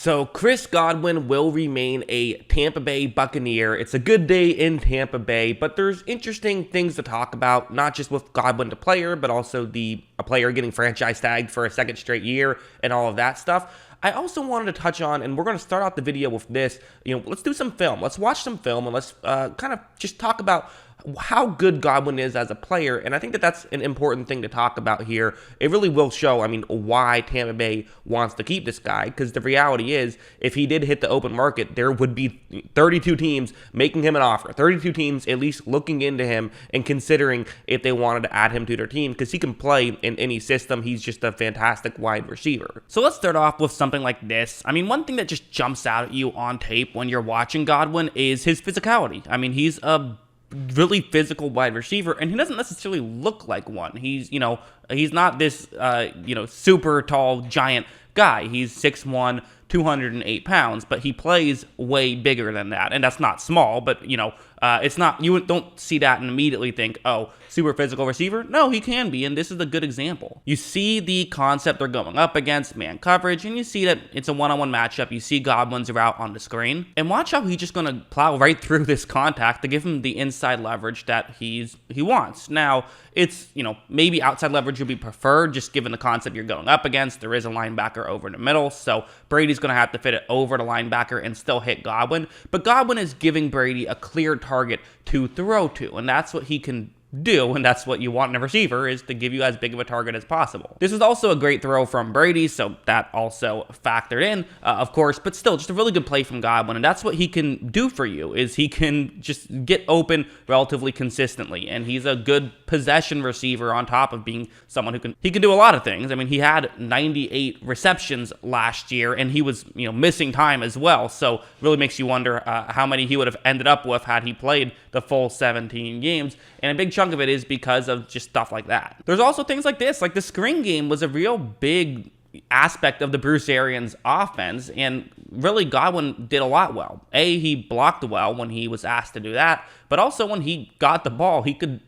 So Chris Godwin will remain a Tampa Bay Buccaneer. It's a good day in Tampa Bay, but there's interesting things to talk about, not just with Godwin the player, but also a player getting franchise tagged for a second straight year and all of that stuff. I also wanted to touch on, and we're going to start out the video with this, let's do some film. Let's watch some film, and let's kind of just talk about how good Godwin is as a player, and I think that that's an important thing to talk about here. It really will show, why Tampa Bay wants to keep this guy, because the reality is, if he did hit the open market, there would be 32 teams making him an offer, 32 teams at least looking into him and considering if they wanted to add him to their team, because he can play in any system. He's just a fantastic wide receiver. So let's start off with something like this. One thing that just jumps out at you on tape when you're watching Godwin is his physicality. He's a really physical wide receiver, and he doesn't necessarily look like one. He's not this, super tall giant guy. He's 6'1", 208 pounds, but he plays way bigger than that. And that's not small, but, it's not, you don't see that and immediately think, oh, super physical receiver. No, he can be, and this is a good example. You see the concept they're going up against, man coverage, and you see that it's a one-on-one matchup. You see Godwin's route on the screen, and watch how he's just going to plow right through this contact to give him the inside leverage that he wants. Now, it's, maybe outside leverage would be preferred, just given the concept you're going up against. There is a linebacker over the middle, so Brady's going to have to fit it over the linebacker and still hit Godwin, but Godwin is giving Brady a clear target to throw to, and that's what he can do, and that's what you want in a receiver, is to give you as big of a target as possible. This is also a great throw from Brady, so that also factored in, of course, but still, just a really good play from Godwin, and that's what he can do for you, is he can just get open relatively consistently, and he's a good possession receiver on top of being someone who can do a lot of things. He had 98 receptions last year, and he was, missing time as well, so really makes you wonder how many he would have ended up with had he played the full 17 games, and a big chunk of it is because of just stuff like that. There's also things like this, like the screen game was a real big aspect of the Bruce Arians offense, and really Godwin did a lot well. He blocked well when he was asked to do that, but also when he got the ball, he could,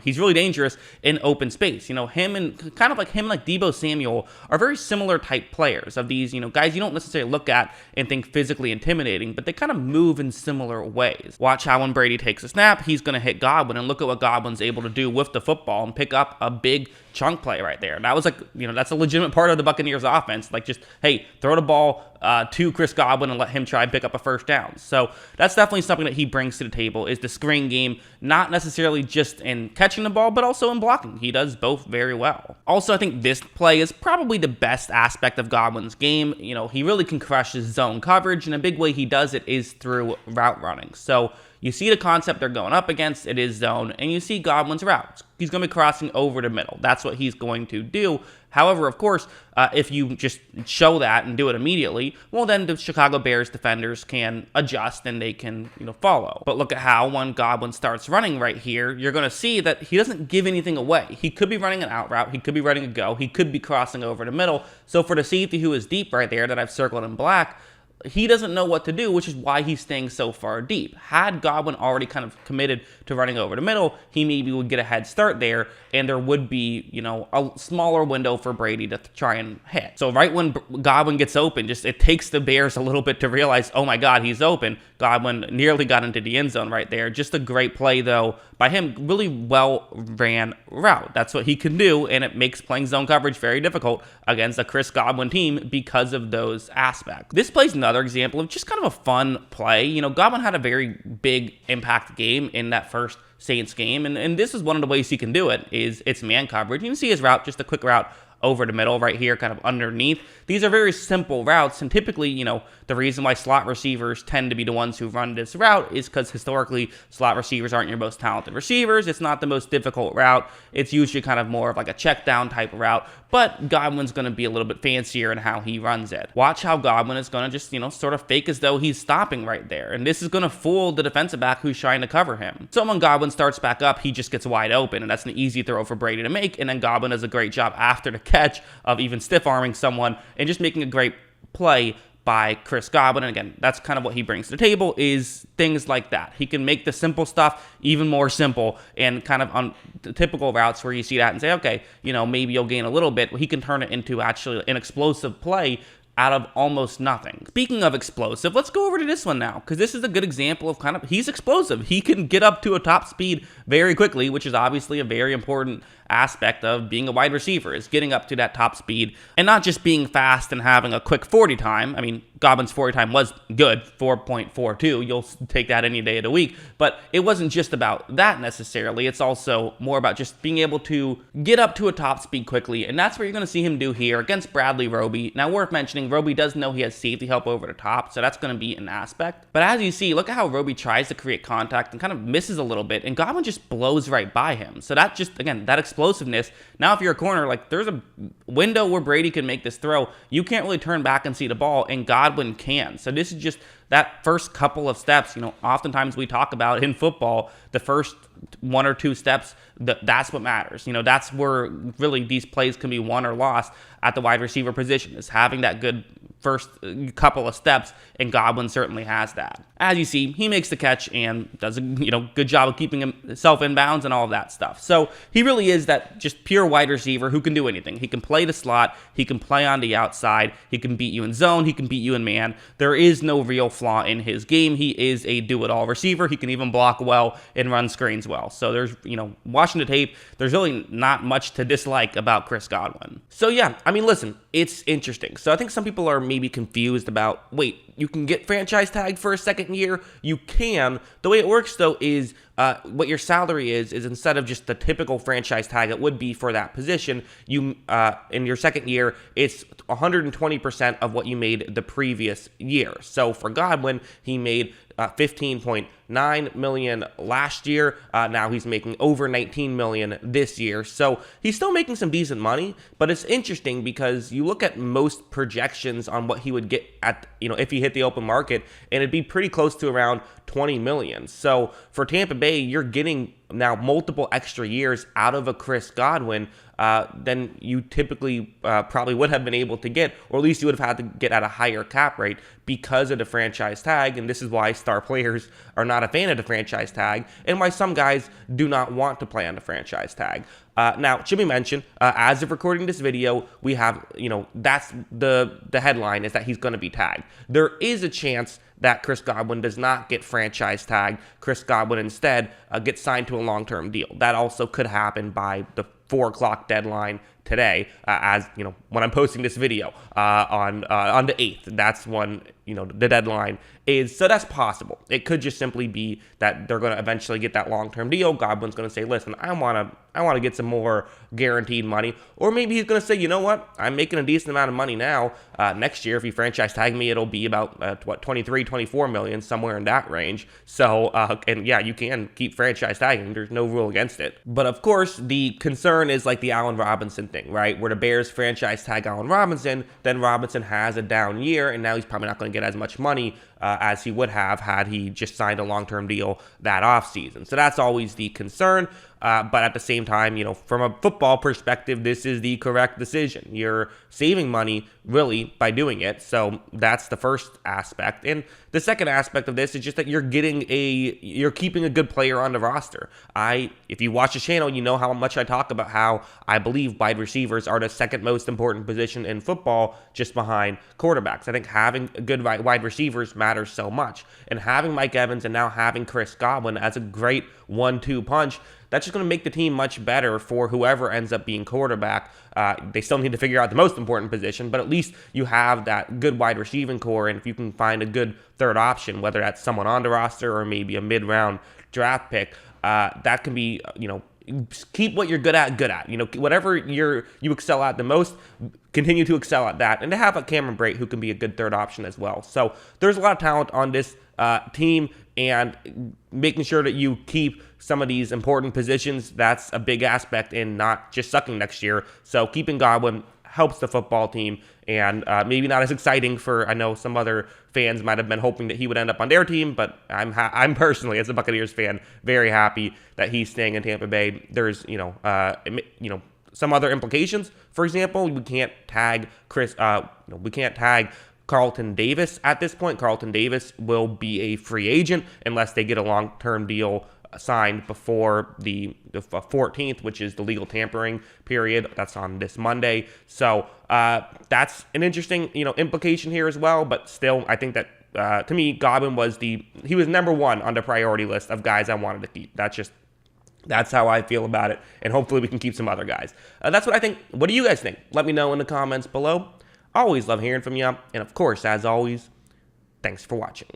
he's really dangerous in open space. Him and Deebo Samuel are very similar type players of these, guys you don't necessarily look at and think physically intimidating, but they kind of move in similar ways. Watch how when Brady takes a snap, he's going to hit Godwin, and look at what Godwin's able to do with the football and pick up a big chunk play right there. And that was that's a legitimate part of the Buccaneers offense. Just, hey, throw the ball to Chris Godwin and let him try and pick up a first down. So that's definitely something that he brings to the table, is the screen game, not necessarily just in catching the ball, but also in blocking. He does both very well. Also, I think this play is probably the best aspect of Godwin's game. He really can crush his zone coverage, and a big way he does it is through route running. So you see the concept they're going up against, it is zone, and you see Godwin's routes. He's going to be crossing over the middle. That's what he's going to do. However, of course, if you just show that and do it immediately, well, then the Chicago Bears defenders can adjust and they can, follow. But look at how when Godwin starts running right here, you're going to see that he doesn't give anything away. He could be running an out route. He could be running a go. He could be crossing over the middle. So for the safety who is deep right there that I've circled in black, he doesn't know what to do, which is why he's staying so far deep. Had Godwin already kind of committed to running over the middle, he maybe would get a head start there, and there would be, a smaller window for Brady to try and hit. So right when Godwin gets open, it takes the Bears a little bit to realize, oh my God, he's open. Godwin nearly got into the end zone right there. Just a great play, though, by him. Really well ran route. That's what he can do, and it makes playing zone coverage very difficult against a Chris Godwin team because of those aspects. This play's another example of just kind of a fun play. Godwin had a very big impact game in that first Saints game, and this is one of the ways he can do it, is it's man coverage. You can see his route, just a quick route over the middle right here, kind of underneath. These are very simple routes, and typically, the reason why slot receivers tend to be the ones who run this route is because historically, slot receivers aren't your most talented receivers. It's not the most difficult route. It's usually kind of more of like a check down type of route, but Godwin's going to be a little bit fancier in how he runs it. Watch how Godwin is going to just, sort of fake as though he's stopping right there, and this is going to fool the defensive back who's trying to cover him. So when Godwin starts back up, he just gets wide open, and that's an easy throw for Brady to make, and then Godwin does a great job after the catch of even stiff-arming someone and just making a great play by Chris Godwin. And again, that's kind of what he brings to the table, is things like that. He can make the simple stuff even more simple, and kind of on the typical routes where you see that and say, okay, maybe you'll gain a little bit. He can turn it into actually an explosive play out of almost nothing. Speaking of explosive, let's go over to this one now, because this is a good example of he's explosive. He can get up to a top speed very quickly, which is obviously a very important aspect of being a wide receiver, is getting up to that top speed and not just being fast and having a quick 40 time. I mean, Godwin's 40 time was good, 4.42. You'll take that any day of the week. But it wasn't just about that necessarily. It's also more about just being able to get up to a top speed quickly. And that's what you're going to see him do here against Bradley Roby. Now, worth mentioning, Roby does know he has safety help over the top, so that's going to be an aspect. But as you see, look at how Roby tries to create contact and kind of misses a little bit, and Godwin just blows right by him. So that just, again, that explosiveness. Now, if you're a corner, like there's a window where Brady can make this throw, you can't really turn back and see the ball, and Godwin can. So this is just that first couple of steps. Oftentimes we talk about in football, the first 1 or 2 steps, that's what matters. That's where really these plays can be won or lost at the wide receiver position, is having that good first couple of steps, and Godwin certainly has that. As you see, he makes the catch and does a good job of keeping himself in bounds and all of that stuff. So he really is that just pure wide receiver who can do anything. He can play the slot, he can play on the outside, he can beat you in zone, he can beat you in man. There is no real flaw in his game. He is a do-it-all receiver. He can even block well and run screens well. So there's, watching the tape, there's really not much to dislike about Chris Godwin. So yeah, I mean, listen, it's interesting. So I think some people are maybe confused about, wait, you can get franchise tagged for a second year? You can. The way it works, though, is what your salary is instead of just the typical franchise tag it would be for that position, you in your second year, it's 120% of what you made the previous year. So for Godwin, he made $15.9 million last year. Now he's making over $19 million this year. So he's still making some decent money, but it's interesting because you look at most projections on what he would get at, if he hit the open market, and it'd be pretty close to around $20 million. So for Tampa Bay, you're getting now multiple extra years out of a Chris Godwin than you typically probably would have been able to get, or at least you would have had to get at a higher cap rate because of the franchise tag. And this is why star players are not a fan of the franchise tag, and why some guys do not want to play on the franchise tag. Now, it should be mentioned, as of recording this video, we have, that's the headline, is that he's going to be tagged. There is a chance that Chris Godwin does not get franchise tagged. Chris Godwin instead gets signed to a long-term deal. That also could happen by the 4 o'clock deadline today, as when I'm posting this video on the 8th. That's when the deadline is. So that's possible. It could just simply be that they're going to eventually get that long-term deal. Godwin's going to say, listen, I want to get some more guaranteed money. Or maybe he's going to say, you know what, I'm making a decent amount of money now. Next year, if you franchise tag me, it'll be about 23, 24 million, somewhere in that range. So, and yeah, you can keep franchise tagging. There's no rule against it. But of course, the concern is like the Allen Robinson thing, right? Where the Bears franchise tag Allen Robinson, then Robinson has a down year, and now he's probably not going to get as much money as he would have had he just signed a long-term deal that offseason. So that's always the concern. But at the same time, from a football perspective, this is the correct decision. You're saving money, really, by doing it. So that's the first aspect. And the second aspect of this is just that you're keeping a good player on the roster. If you watch the channel, you know how much I talk about how I believe wide receivers are the second most important position in football, just behind quarterbacks. I think having good wide receivers matters so much. And having Mike Evans and now having Chris Godwin as a great 1-2 punch, that's just going to make the team much better for whoever ends up being quarterback. They still need to figure out the most important position, but at least you have that good wide receiving core, and if you can find a good third option, whether that's someone on the roster or maybe a mid-round draft pick, that can be, keep what you're good at. Whatever you excel at the most, continue to excel at that, and to have a Cameron Brate who can be a good third option as well. So there's a lot of talent on this team, and making sure that you keep some of these important positions, that's a big aspect in not just sucking next year. So keeping Godwin helps the football team, and maybe not as exciting for, I know some other fans might have been hoping that he would end up on their team, but I'm personally, as a Buccaneers fan, very happy that he's staying in Tampa Bay. There's, some other implications. For example, we can't tag Carlton Davis at this point. Carlton Davis will be a free agent unless they get a long-term deal signed before the 14th, which is the legal tampering period. That's on this Monday. So that's an interesting, implication here as well. But still, I think that to me, Godwin was number one on the priority list of guys I wanted to keep. That's how I feel about it, and hopefully we can keep some other guys. That's what I think. What do you guys think? Let me know in the comments below. Always love hearing from you, and of course, as always, thanks for watching.